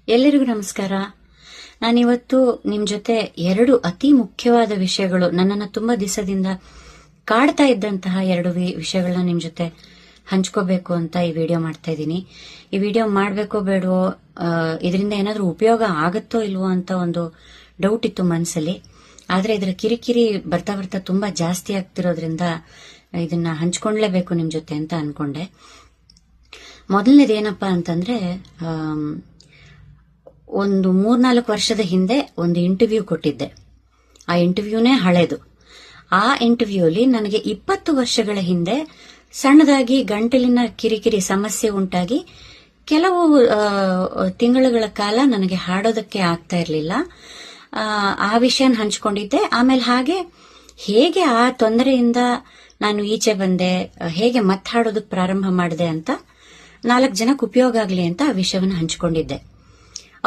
ಎಲ್ಲರಿಗೂ ನಮಸ್ಕಾರ. ನಾನಿವತ್ತು ನಿಮ್ ಜೊತೆ ಎರಡು ಅತಿ ಮುಖ್ಯವಾದ ವಿಷಯಗಳು, ನನ್ನನ್ನು ತುಂಬಾ ದಿವಸದಿಂದ ಕಾಡ್ತಾ ಇದ್ದಂತಹ ಎರಡು ವಿಷಯಗಳನ್ನ ನಿಮ್ ಜೊತೆ ಹಂಚ್ಕೋಬೇಕು ಅಂತ ಈ ವಿಡಿಯೋ ಮಾಡ್ತಾ ಇದ್ದೀನಿ. ಈ ವಿಡಿಯೋ ಮಾಡ್ಬೇಕೋ ಬೇಡವೋ, ಇದರಿಂದ ಏನಾದ್ರೂ ಉಪಯೋಗ ಆಗುತ್ತೋ ಇಲ್ವೋ ಅಂತ ಒಂದು ಡೌಟ್ ಇತ್ತು ಮನಸ್ಸಲ್ಲಿ. ಆದ್ರೆ ಇದರ ಕಿರಿಕಿರಿ ಬರ್ತಾ ಬರ್ತಾ ತುಂಬಾ ಜಾಸ್ತಿ ಆಗ್ತಿರೋದ್ರಿಂದ ಇದನ್ನ ಹಂಚ್ಕೊಂಡ್ಲೇಬೇಕು ನಿಮ್ ಜೊತೆ ಅಂತ ಅನ್ಕೊಂಡೆ. ಮೊದಲನೇದೇನಪ್ಪಾ ಅಂತಂದ್ರೆ, ಒಂದು 3-4 ವರ್ಷದ ಹಿಂದೆ ಒಂದು ಇಂಟರ್ವ್ಯೂ ಕೊಟ್ಟಿದ್ದೆ. ಆ ಇಂಟರ್ವ್ಯೂನೇ ಹಳೇದು. ಆ ಇಂಟರ್ವ್ಯೂಲಿ ನನಗೆ 20 ವರ್ಷಗಳ ಹಿಂದೆ ಸಣ್ಣದಾಗಿ ಗಂಟಲಿನ ಕಿರಿಕಿರಿ ಸಮಸ್ಯೆ ಉಂಟಾಗಿ ಕೆಲವು ತಿಂಗಳುಗಳ ಕಾಲ ನನಗೆ ಹಾಡೋದಕ್ಕೆ ಆಗ್ತಾ ಇರಲಿಲ್ಲ. ಆ ವಿಷಯನ ಹಂಚ್ಕೊಂಡಿದ್ದೆ. ಆಮೇಲೆ ಹಾಗೆ ಹೇಗೆ ಆ ತೊಂದರೆಯಿಂದ ನಾನು ಈಚೆ ಬಂದೆ, ಹೇಗೆ ಮತ್ತೆ ಹಾಡೋದಕ್ಕೆ ಪ್ರಾರಂಭ ಮಾಡಿದೆ ಅಂತ 4 ಜನಕ್ಕೆ ಉಪಯೋಗ ಆಗಲಿ ಅಂತ ಆ ವಿಷಯವನ್ನು ಹಂಚಿಕೊಂಡಿದ್ದೆ.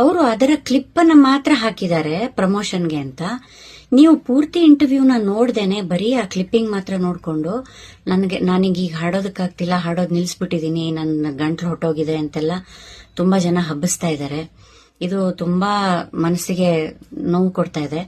ಅವರು ಅದರ ಕ್ಲಿಪ್ ಅನ್ನ ಮಾತ್ರ ಹಾಕಿದ್ದಾರೆ ಪ್ರಮೋಷನ್ಗೆ ಅಂತ. ನೀವು ಪೂರ್ತಿ ಇಂಟರ್ವ್ಯೂನ ನೋಡ್ದೇನೆ ಬರೀ ಆ ಕ್ಲಿಪ್ಪಿಂಗ್ ಮಾತ್ರ ನೋಡ್ಕೊಂಡು ನನಗೀಗ ಹಾಡೋದಕ್ಕಾಗ್ತಿಲ್ಲ, ಹಾಡೋದು ನಿಲ್ಸ್ಬಿಟ್ಟಿದೀನಿ, ನನ್ನ ಗಂಟ್ಲು ಹೊಟ್ಟೋಗಿದೆ ಅಂತೆಲ್ಲ ತುಂಬಾ ಜನ ಹಬ್ಬಿಸ್ತಾ ಇದ್ದಾರೆ. ಇದು ತುಂಬಾ ಮನಸ್ಸಿಗೆ ನೋವು ಕೊಡ್ತಾ ಇದೆ.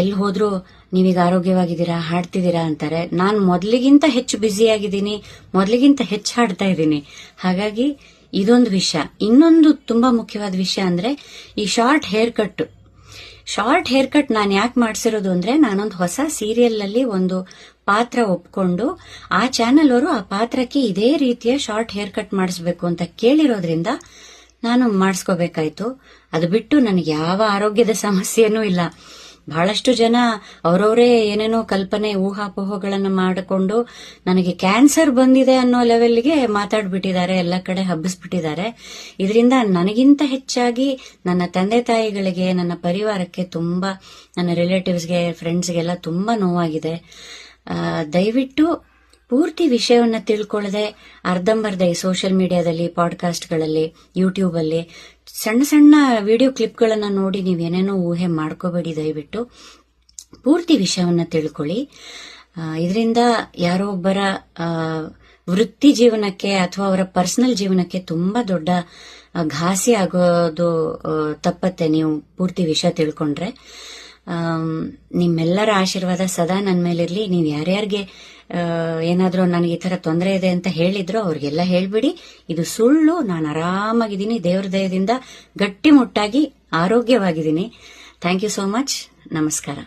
ಎಲ್ಲಿ ಹೋದ್ರೂ ನೀವೀಗ ಆರೋಗ್ಯವಾಗಿದ್ದೀರಾ, ಹಾಡ್ತಿದ್ದೀರಾ ಅಂತಾರೆ. ನಾನು ಮೊದಲಿಗಿಂತ ಹೆಚ್ಚು ಬ್ಯುಸಿ ಆಗಿದ್ದೀನಿ, ಮೊದಲಿಗಿಂತ ಹೆಚ್ಚು ಹಾಡ್ತಾ ಇದ್ದೀನಿ. ಹಾಗಾಗಿ ಇದೊಂದು ವಿಷಯ. ಇನ್ನೊಂದು ತುಂಬಾ ಮುಖ್ಯವಾದ ವಿಷಯ ಅಂದ್ರೆ ಈ ಶಾರ್ಟ್ ಹೇರ್ ಕಟ್ ನಾನು ಯಾಕೆ ಮಾಡ್ಸಿರೋದು ಅಂದ್ರೆ, ನಾನೊಂದು ಹೊಸ ಸೀರಿಯಲ್ ಅಲ್ಲಿ ಒಂದು ಪಾತ್ರ ಒಪ್ಕೊಂಡು ಆ ಚಾನೆಲ್ ಅವರು ಆ ಪಾತ್ರಕ್ಕೆ ಇದೇ ರೀತಿಯ ಶಾರ್ಟ್ ಹೇರ್ ಕಟ್ ಮಾಡಿಸ್ಬೇಕು ಅಂತ ಕೇಳಿರೋದ್ರಿಂದ ನಾನು ಮಾಡಿಸ್ಕೋಬೇಕಾಯ್ತು. ಅದು ಬಿಟ್ಟು ನನಗೆ ಯಾವ ಆರೋಗ್ಯದ ಸಮಸ್ಯೆನೂ ಇಲ್ಲ. ಬಹಳಷ್ಟು ಜನ ಅವರವರೇ ಏನೇನೋ ಕಲ್ಪನೆ ಊಹಾಪೋಹಗಳನ್ನ ಮಾಡಿಕೊಂಡು ನನಗೆ ಕ್ಯಾನ್ಸರ್ ಬಂದಿದೆ ಅನ್ನೋ ಲೆವೆಲ್ಗೆ ಮಾತಾಡ್ಬಿಟ್ಟಿದ್ದಾರೆ, ಎಲ್ಲ ಕಡೆ ಹಬ್ಬಿಸ್ಬಿಟ್ಟಿದ್ದಾರೆ. ಇದರಿಂದ ನನಗಿಂತ ಹೆಚ್ಚಾಗಿ ನನ್ನ ತಂದೆ ತಾಯಿಗಳಿಗೆ, ನನ್ನ ಪರಿವಾರಕ್ಕೆ ತುಂಬಾ, ನನ್ನ ರಿಲೇಟಿವ್ಸ್ಗೆ, ಫ್ರೆಂಡ್ಸ್ಗೆಲ್ಲ ತುಂಬಾ ನೋವಾಗಿದೆ. ದಯವಿಟ್ಟು ಪೂರ್ತಿ ವಿಷಯವನ್ನ ತಿಳ್ಕೊಳ್ಳದೆ ಅರ್ಧಂಬರ್ಧ ಈ ಸೋಷಿಯಲ್ ಮೀಡಿಯಾದಲ್ಲಿ, ಪಾಡ್ಕಾಸ್ಟ್ಗಳಲ್ಲಿ, ಯೂಟ್ಯೂಬ್ ಅಲ್ಲಿ ಸಣ್ಣ ಸಣ್ಣ ವಿಡಿಯೋ ಕ್ಲಿಪ್ಗಳನ್ನ ನೋಡಿ ನೀವೇನೇನೋ ಊಹೆ ಮಾಡ್ಕೋಬೇಡಿ. ದಯವಿಟ್ಟು ಪೂರ್ತಿ ವಿಷಯವನ್ನ ತಿಳ್ಕೊಳ್ಳಿ. ಇದರಿಂದ ಯಾರೋ ಒಬ್ಬರ ವೃತ್ತಿ ಜೀವನಕ್ಕೆ ಅಥವಾ ಅವರ ಪರ್ಸನಲ್ ಜೀವನಕ್ಕೆ ತುಂಬಾ ದೊಡ್ಡ ಘಾಸಿ ಆಗೋದು ತಪ್ಪತ್ತೆ ನೀವು ಪೂರ್ತಿ ವಿಷಯ ತಿಳ್ಕೊಂಡ್ರೆ. ನಿಮ್ಮೆಲ್ಲರ ಆಶೀರ್ವಾದ ಸದಾ ನನ್ನ ಮೇಲಿರ್ಲಿ. ನೀವು ಯಾರ್ಯಾರಿಗೆ ಏನಾದ್ರೂ ನನಗೆ ಈ ತರ ತೊಂದರೆ ಇದೆ ಅಂತ ಹೇಳಿದ್ರು ಅವ್ರಿಗೆಲ್ಲ ಹೇಳ್ಬಿಡಿ, ಇದು ಸುಳ್ಳು, ನಾನು ಆರಾಮಾಗಿದ್ದೀನಿ, ದೇವ್ರ ದಯದಿಂದ ಗಟ್ಟಿಮುಟ್ಟಾಗಿ ಆರೋಗ್ಯವಾಗಿದ್ದೀನಿ. Thank you so much. ನಮಸ್ಕಾರ.